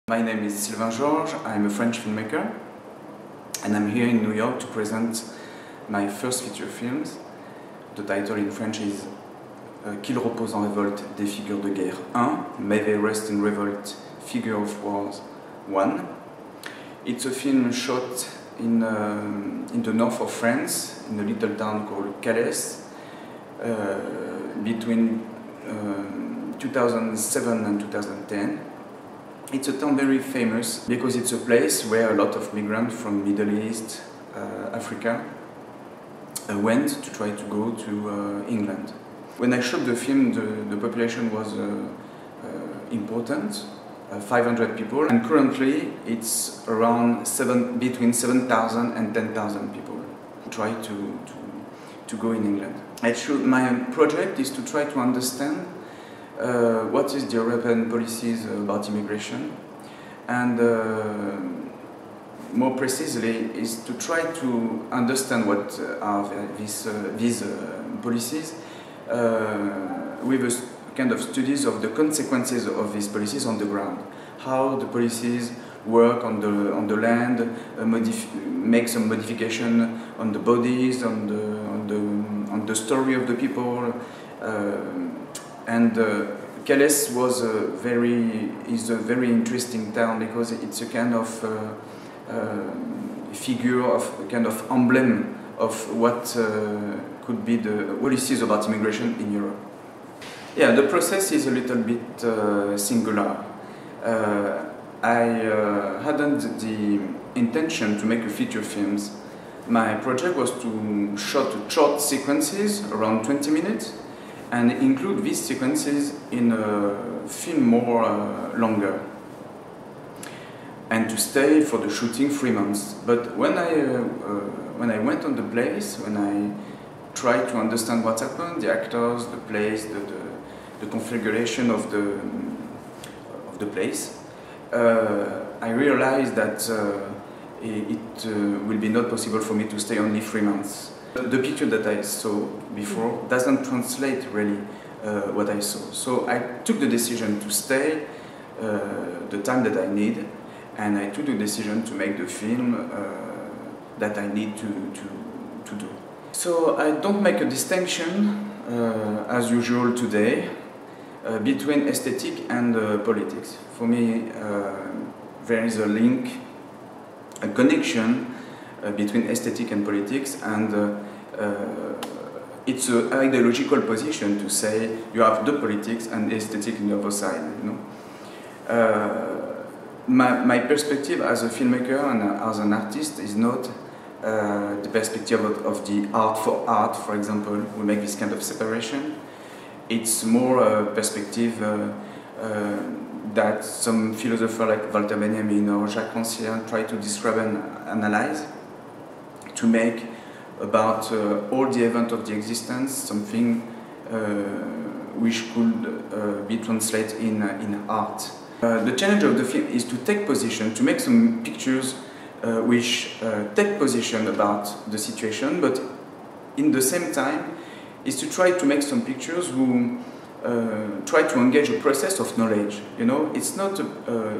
My name is Sylvain George, I'm a French filmmaker and I'm here in New York to present my first feature films. The title in French is Qu'ils, reposent, révolte, des figures de guerre 1, May They Rest in Revolt, Figure of Wars 1. It's a film shot in the north of France, in a little town called Qu'ils, between 2007 and 2010. It's a town very famous because it's a place where a lot of migrants from Middle East, Africa, went to try to go to England. When I shot the film, the population was important, 500 people, and currently it's around between 7,000 and 10,000 people who try to go in England. My project is to try to understand what is the European policies about immigration, and more precisely is to try to understand what are these policies with a kind of studies of the consequences of these policies on the ground. How the policies work on the land, make some modification on the bodies, on the story of the people. And Qu'ils is a very interesting town because it's a kind of figure, of a kind of emblem of what could be the policies about immigration in Europe. Yeah, the process is a little bit singular. I hadn't the intention to make a feature films. My project was to shoot short sequences, around 20 minutes, and include these sequences in a film more longer, and to stay for the shooting 3 months. But when I went on the place, when I tried to understand what happened, the actors, the place, the configuration of the place, I realized that it will be not possible for me to stay only 3 months. The picture that I saw before doesn't translate really what I saw. So I took the decision to stay the time that I need, and I took the decision to make the film that I need to do. So I don't make a distinction, as usual today, between aesthetic and politics. For me, there is a link, a connection between aesthetic and politics, and it's an ideological position to say you have the politics and the aesthetic on the other side. You know? My perspective as a filmmaker and as an artist is not the perspective of the art for art, for example. We make this kind of separation. It's more a perspective that some philosophers like Walter Benjamin or Jacques Rancière try to describe and analyze, to make about all the events of the existence something which could be translated in art. The challenge of the film is to take position, to make some pictures which take position about the situation, but in the same time is to try to make some pictures who try to engage a process of knowledge. You know, it's not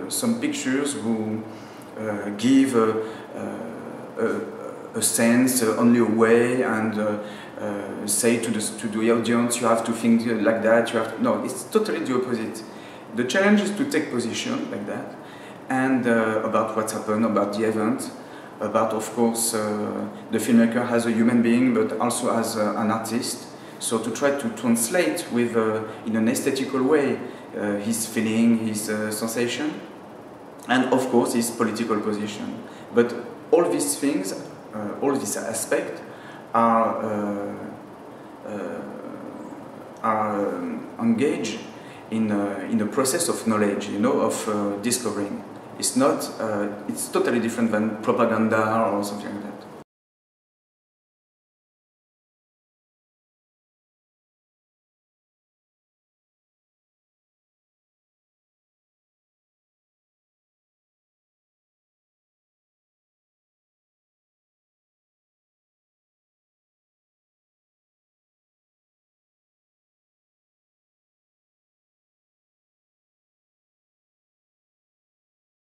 some pictures who give a sense, only a way, and say to the audience, you have to think like that, no, it's totally the opposite. The challenge is to take position like that, and about what's happened, about the event, about, of course, the filmmaker as a human being, but also as an artist. So to try to translate with, in an aesthetical way, his feeling, his sensation, and of course his political position. But all these things, all these aspects are engaged in a process of knowledge, you know, of discovering. It's not. It's totally different than propaganda or something like that.